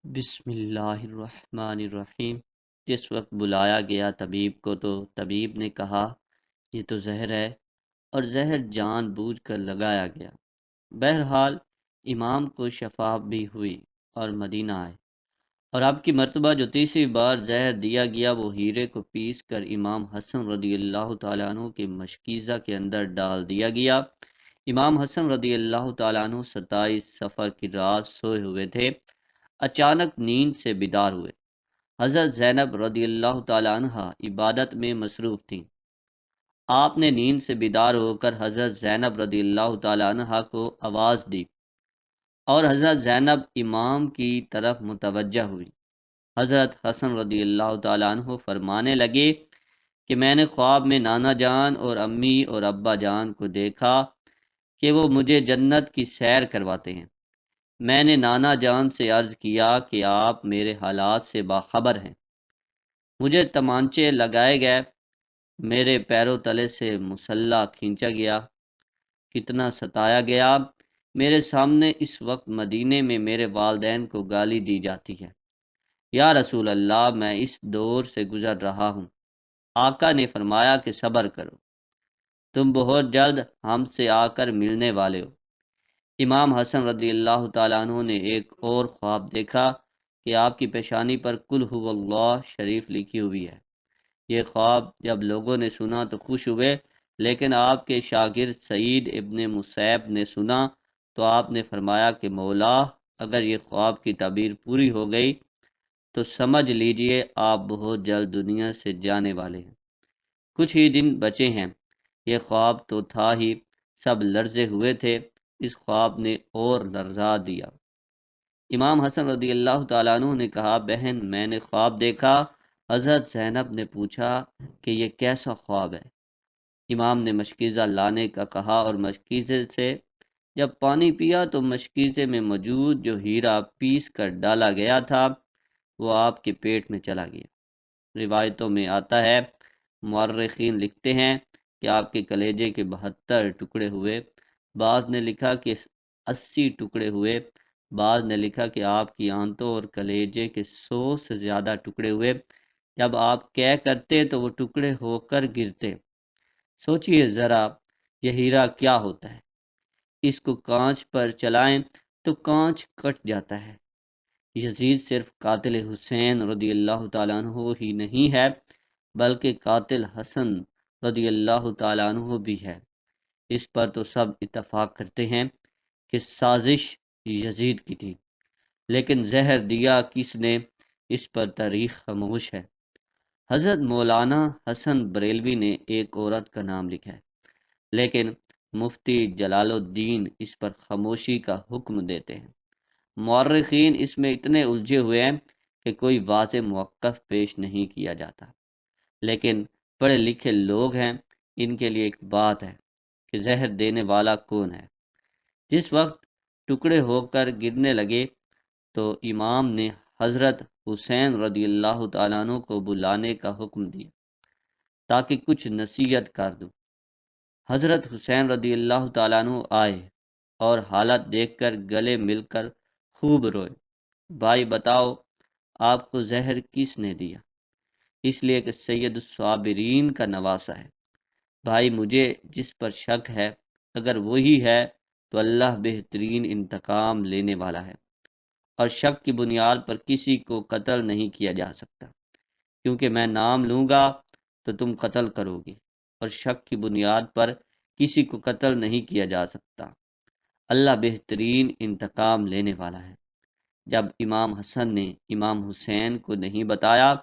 بسم اللہ الرحمن الرحیم۔ جس وقت بلایا گیا طبیب کو تو طبیب نے کہا یہ تو زہر ہے، اور زہر جان بوجھ کر لگایا گیا۔ بہرحال امام کو شفا بھی ہوئی اور مدینہ آئے، اور اب کی مرتبہ جو تیسری بار زہر دیا گیا وہ ہیرے کو پیس کر امام حسن رضی اللہ تعالیٰ عنہ کے مشکیزہ کے اندر ڈال دیا گیا۔ امام حسن رضی اللہ تعالیٰ عنہ 27 سفر کی رات سوئے ہوئے تھے، اچانک نیند سے بیدار ہوئے۔ حضرت زینب رضی اللہ تعالیٰ عنہ عبادت میں مصروف تھیں۔ آپ نے نیند سے بیدار ہو کر حضرت زینب رضی اللہ تعالیٰ عنہ کو آواز دی، اور حضرت زینب امام کی طرف متوجہ ہوئی۔ حضرت حسن رضی اللہ تعالیٰ عنہ فرمانے لگے کہ میں نے خواب میں نانا جان اور امی اور ابا جان کو دیکھا کہ وہ مجھے جنت کی سیر کرواتے ہیں۔ میں نے نانا جان سے عرض کیا کہ آپ میرے حالات سے باخبر ہیں۔ مجھے تمانچے لگائے گئے، میرے پیروں تلے سے مسلح کھینچا گیا، کتنا ستایا گیا۔ میرے سامنے اس وقت مدینے میں میرے والدین کو گالی دی جاتی ہے۔ یا رسول اللہ، میں اس دور سے گزر رہا ہوں۔ آقا نے فرمایا کہ صبر کرو، تم بہت جلد ہم سے آ کر ملنے والے ہو۔ امام حسن رضی اللہ تعالیٰ عنہ نے ایک اور خواب دیکھا کہ آپ کی پیشانی پر قل ھو اللہ شریف لکھی ہوئی ہے۔ یہ خواب جب لوگوں نے سنا تو خوش ہوئے، لیکن آپ کے شاگرد سعید ابن مسیب نے سنا تو آپ نے فرمایا کہ مولا، اگر یہ خواب کی تعبیر پوری ہو گئی تو سمجھ لیجئے آپ بہت جلد دنیا سے جانے والے ہیں۔ کچھ ہی دن بچے ہیں۔ یہ خواب تو تھا ہی، سب لرزے ہوئے تھے، اس خواب نے اور لرزا دیا۔ امام حسن رضی اللہ تعالیٰ عنہ نے کہا، بہن میں نے خواب دیکھا۔ حضرت زینب نے پوچھا کہ یہ کیسا خواب ہے؟ امام نے مشکیزہ لانے کا کہا، اور مشکیزے سے جب پانی پیا تو مشکیزے میں موجود جو ہیرا پیس کر ڈالا گیا تھا وہ آپ کے پیٹ میں چلا گیا۔ روایتوں میں آتا ہے، مورخین لکھتے ہیں کہ آپ کے کلیجے کے 72 ٹکڑے ہوئے، بعض نے لکھا کہ 80 ٹکڑے ہوئے، بعض نے لکھا کہ آپ کی آنتوں اور کلیجے کے 100 سے زیادہ ٹکڑے ہوئے۔ جب آپ کہہ کرتے تو وہ ٹکڑے ہو کر گرتے۔ سوچئے ذرا یہ ہیرا کیا ہوتا ہے، اس کو کانچ پر چلائیں تو کانچ کٹ جاتا ہے۔ یزید صرف قاتل حسین رضی اللہ تعالیٰ عنہ ہی نہیں ہے، بلکہ قاتل حسن رضی اللہ تعالیٰ عنہ بھی ہے۔ اس پر تو سب اتفاق کرتے ہیں کہ سازش یزید کی تھی، لیکن زہر دیا کس نے، اس پر تاریخ خاموش ہے۔ حضرت مولانا حسن بریلوی نے ایک عورت کا نام لکھا ہے، لیکن مفتی جلال الدین اس پر خاموشی کا حکم دیتے ہیں۔ مورخین اس میں اتنے الجھے ہوئے ہیں کہ کوئی واضح موقف پیش نہیں کیا جاتا، لیکن پڑھے لکھے لوگ ہیں، ان کے لیے ایک بات ہے کہ زہر دینے والا کون ہے۔ جس وقت ٹکڑے ہو کر گرنے لگے تو امام نے حضرت حسین رضی اللہ تعالیٰ عنہ کو بلانے کا حکم دیا تاکہ کچھ نصیحت کر دوں۔ حضرت حسین رضی اللہ تعالیٰ عنہ آئے اور حالت دیکھ کر گلے مل کر خوب روئے۔ بھائی بتاؤ، آپ کو زہر کس نے دیا؟ اس لیے کہ سید الصابرین کا نواسہ ہے۔ بھائی مجھے جس پر شک ہے، اگر وہی ہے تو اللہ بہترین انتقام لینے والا ہے، اور شک کی بنیاد پر کسی کو قتل نہیں کیا جا سکتا، کیونکہ میں نام لوں گا تو تم قتل کرو گے، اور شک کی بنیاد پر کسی کو قتل نہیں کیا جا سکتا۔ اللہ بہترین انتقام لینے والا ہے۔ جب امام حسن نے امام حسین کو نہیں بتایا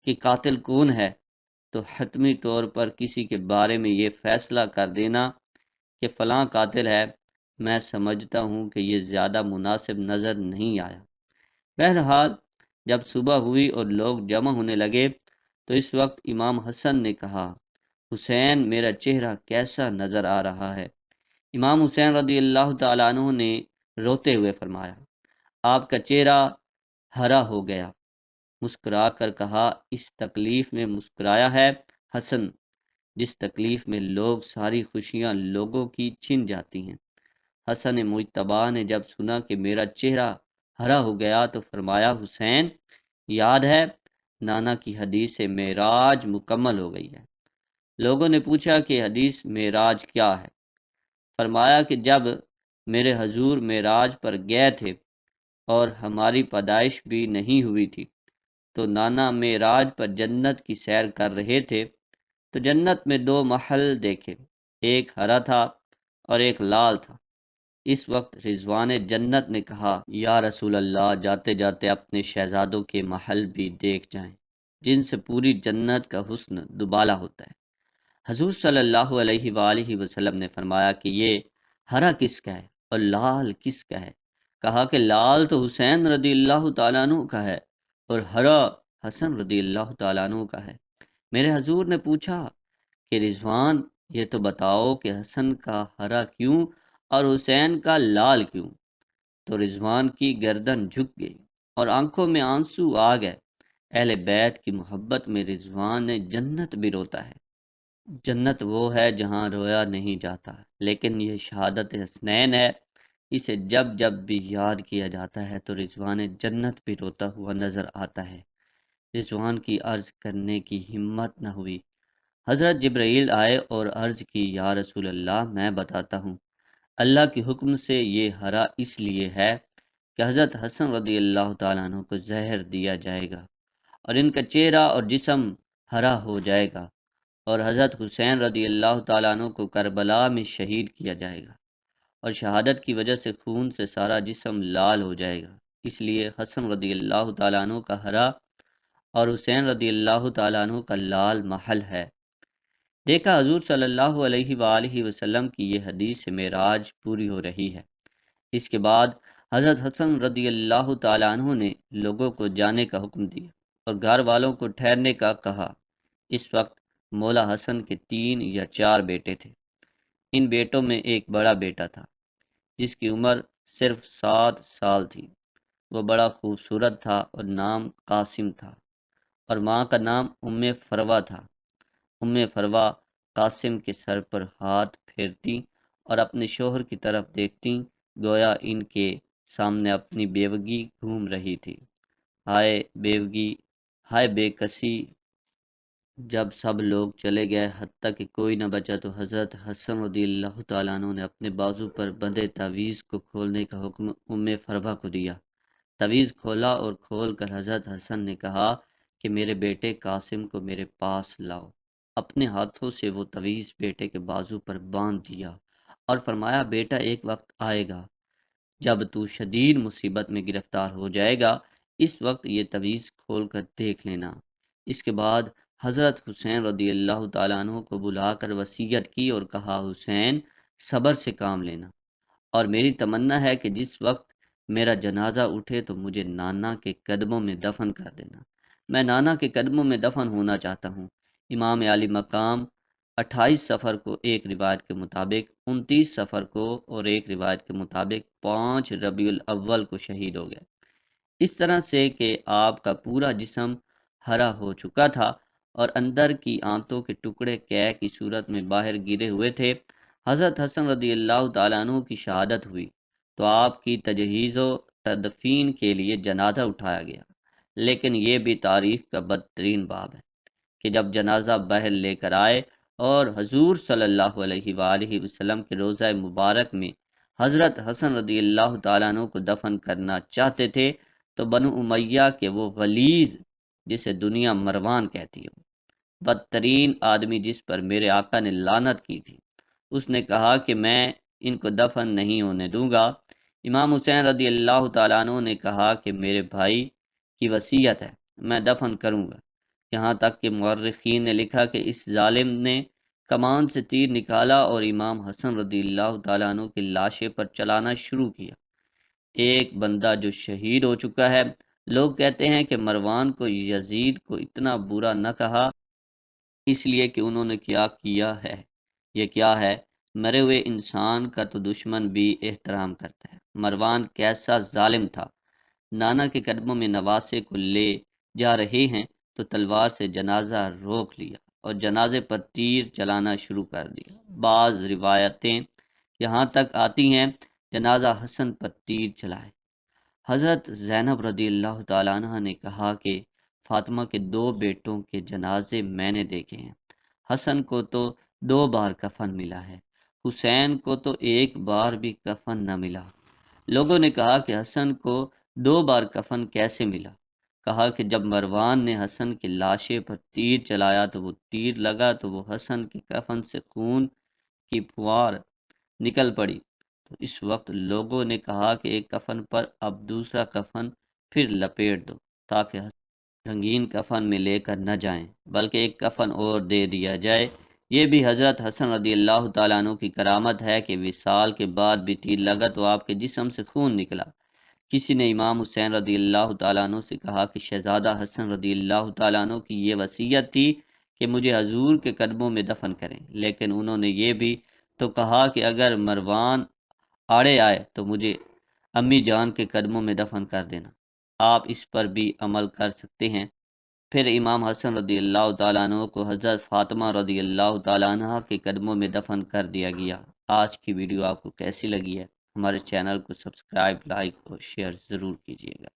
کہ قاتل کون ہے تو حتمی طور پر کسی کے بارے میں یہ فیصلہ کر دینا کہ فلاں قاتل ہے، میں سمجھتا ہوں کہ یہ زیادہ مناسب نظر نہیں آیا۔ بہرحال جب صبح ہوئی اور لوگ جمع ہونے لگے تو اس وقت امام حسن نے کہا، حسین میرا چہرہ کیسا نظر آ رہا ہے؟ امام حسین رضی اللہ تعالیٰ عنہ نے روتے ہوئے فرمایا، آپ کا چہرہ ہرا ہو گیا۔ مسکرا کر کہا، اس تکلیف میں مسکرایا ہے حسن، جس تکلیف میں لوگ ساری خوشیاں لوگوں کی چھن جاتی ہیں۔ حسن مجتبیٰ نے جب سنا کہ میرا چہرہ ہرا ہو گیا تو فرمایا حسین یاد ہے نانا کی حدیث معراج مکمل ہو گئی ہے۔ لوگوں نے پوچھا کہ حدیث معراج کیا ہے؟ فرمایا کہ جب میرے حضور معراج پر گئے تھے اور ہماری پیدائش بھی نہیں ہوئی تھی تو نانا معراج پر جنت کی سیر کر رہے تھے تو جنت میں دو محل دیکھے، ایک ہرا تھا اور ایک لال تھا۔ اس وقت رضوان جنت نے کہا یا رسول اللہ جاتے جاتے اپنے شہزادوں کے محل بھی دیکھ جائیں جن سے پوری جنت کا حسن دوبالا ہوتا ہے۔ حضور صلی اللہ علیہ وآلہ وسلم نے فرمایا کہ یہ ہرا کس کا ہے اور لال کس کا ہے؟ کہا کہ لال تو حسین رضی اللہ تعالیٰ عنہ کا ہے اور ہرا حسن رضی اللہ تعالیٰ عنہ کا ہے۔ میرے حضور نے پوچھا کہ رضوان یہ تو بتاؤ کہ حسن کا ہرا کیوں اور حسین کا لال کیوں؟ تو رضوان کی گردن جھک گئی اور آنکھوں میں آنسو آ گئے۔ اہل بیت کی محبت میں رضوان جنت بھی روتا ہے۔ جنت وہ ہے جہاں رویا نہیں جاتا، لیکن یہ شہادت حسنین ہے، اسے جب جب بھی یاد کیا جاتا ہے تو رضوان جنت بھی روتا ہوا نظر آتا ہے۔ رضوان کی عرض کرنے کی ہمت نہ ہوئی۔ حضرت جبرائیل آئے اور عرض کی یا رسول اللہ میں بتاتا ہوں، اللہ کے حکم سے یہ ہرا اس لیے ہے کہ حضرت حسن رضی اللہ تعالیٰ عنہ کو زہر دیا جائے گا اور ان کا چہرہ اور جسم ہرا ہو جائے گا، اور حضرت حسین رضی اللہ تعالیٰ عنہ کو کربلا میں شہید کیا جائے گا اور شہادت کی وجہ سے خون سے سارا جسم لال ہو جائے گا، اس لیے حسن رضی اللہ تعالیٰ عنہ کا ہرا اور حسین رضی اللہ تعالیٰ عنہ کا لال محل ہے۔ دیکھا حضور صلی اللہ علیہ وآلہ وسلم کی یہ حدیث معراج پوری ہو رہی ہے۔ اس کے بعد حضرت حسن رضی اللہ تعالیٰ عنہ نے لوگوں کو جانے کا حکم دیا اور گھر والوں کو ٹھہرنے کا کہا۔ اس وقت مولا حسن کے 3 یا 4 بیٹے تھے۔ ان بیٹوں میں ایک بڑا بیٹا تھا جس کی عمر صرف 7 سال تھی۔ وہ بڑا خوبصورت تھا اور نام قاسم تھا، اور ماں کا نام ام فروہ تھا۔ ام فروہ قاسم کے سر پر ہاتھ پھیرتی اور اپنے شوہر کی طرف دیکھتی گویا ان کے سامنے اپنی بیوگی گھوم رہی تھی۔ ہائے بیوگی، ہائے بے کسی۔ جب سب لوگ چلے گئے حتیٰ کہ کوئی نہ بچا تو حضرت حسن رضی اللہ تعالیٰ عنہ نے اپنے بازو پر بندھے تعویذ کو کھولنے کا حکم ام فروہ کو دیا۔ تعویذ کھولا اور کھول کر حضرت حسن نے کہا کہ میرے بیٹے قاسم کو میرے پاس لاؤ۔ اپنے ہاتھوں سے وہ تعویذ بیٹے کے بازو پر باندھ دیا اور فرمایا بیٹا ایک وقت آئے گا جب تو شدید مصیبت میں گرفتار ہو جائے گا، اس وقت یہ تعویذ کھول کر دیکھ لینا۔ اس کے بعد حضرت حسین رضی اللہ تعالیٰ عنہ کو بلا کر وصیت کی اور کہا حسین صبر سے کام لینا، اور میری تمنا ہے کہ جس وقت میرا جنازہ اٹھے تو مجھے نانا کے قدموں میں دفن کر دینا۔ میں نانا کے قدموں میں دفن ہونا چاہتا ہوں۔ امام علی مقام 28 سفر کو ایک روایت کے مطابق، 29 سفر کو اور ایک روایت کے مطابق 5 ربیع الاول کو شہید ہو گئے، اس طرح سے کہ آپ کا پورا جسم ہرا ہو چکا تھا اور اندر کی آنتوں کے ٹکڑے قے کی صورت میں باہر گرے ہوئے تھے۔ حضرت حسن رضی اللہ تعالیٰ عنہ کی شہادت ہوئی تو آپ کی تجہیز و تدفین کے لیے جنازہ اٹھایا گیا، لیکن یہ بھی تاریخ کا بدترین باب ہے کہ جب جنازہ باہر لے کر آئے اور حضور صلی اللہ علیہ وآلہ وسلم کے روضہ مبارک میں حضرت حسن رضی اللہ تعالیٰ عنہ کو دفن کرنا چاہتے تھے تو بنو امیہ کے وہ غلیظ، جسے دنیا مروان کہتی ہے، بدترین آدمی جس پر میرے آقا نے لعنت کی تھی، اس نے کہا کہ میں ان کو دفن نہیں ہونے دوں گا۔ امام حسین رضی اللہ تعالیٰ عنہ نے کہا کہ میرے بھائی کی وصیت ہے، میں دفن کروں گا۔ یہاں تک کہ مورخین نے لکھا کہ اس ظالم نے کمان سے تیر نکالا اور امام حسن رضی اللہ تعالیٰ عنہ کی لاشیں پر چلانا شروع کیا۔ ایک بندہ جو شہید ہو چکا ہے، لوگ کہتے ہیں کہ مروان کو یزید کو اتنا برا نہ کہا اس لیے کہ انہوں نے کیا کیا ہے۔ یہ کیا ہے؟ مرے ہوئے انسان کا تو دشمن بھی احترام کرتا ہے۔ مروان کیسا ظالم تھا! نانا کے قدموں میں نواسے کو لے جا رہے ہیں تو تلوار سے جنازہ روک لیا اور جنازے پر تیر چلانا شروع کر دیا۔ بعض روایتیں یہاں تک آتی ہیں جنازہ حسن پر تیر چلائے۔ حضرت زینب رضی اللہ تعالیٰ عنہ نے کہا کہ فاطمہ کے 2 بیٹوں کے جنازے میں نے دیکھے ہیں۔ حسن کو تو 2 بار کفن ملا ہے، حسین کو تو 1 بار بھی کفن نہ ملا۔ لوگوں نے کہا کہ حسن کو 2 بار کفن کیسے ملا؟ کہا کہ جب مروان نے حسن کی لاشے پر تیر چلایا تو وہ تیر لگا تو وہ حسن کے کفن سے خون کی پھوار نکل پڑی۔ تو اس وقت لوگوں نے کہا کہ ایک کفن پر اب دوسرا کفن پھر لپیٹ دو تاکہ رنگین کفن میں لے کر نہ جائیں بلکہ ایک کفن اور دے دیا جائے۔ یہ بھی حضرت حسن رضی اللہ تعالیٰ عنہ کی کرامت ہے کہ وصال کے بعد بھی تیر لگا تو آپ کے جسم سے خون نکلا۔ کسی نے امام حسین رضی اللہ تعالیٰ عنہ سے کہا کہ شہزادہ حسن رضی اللہ تعالیٰ عنہ کی یہ وصیت تھی کہ مجھے حضور کے قدموں میں دفن کریں، لیکن انہوں نے یہ بھی تو کہا کہ اگر مروان آڑے آئے تو مجھے امی جان کے قدموں میں دفن کر دینا، آپ اس پر بھی عمل کر سکتے ہیں۔ پھر امام حسن رضی اللہ تعالیٰ عنہ کو حضرت فاطمہ رضی اللہ تعالیٰ عنہ کے قدموں میں دفن کر دیا گیا۔ آج کی ویڈیو آپ کو کیسی لگی ہے؟ ہمارے چینل کو سبسکرائب، لائک اور شیئر ضرور کیجیے گا۔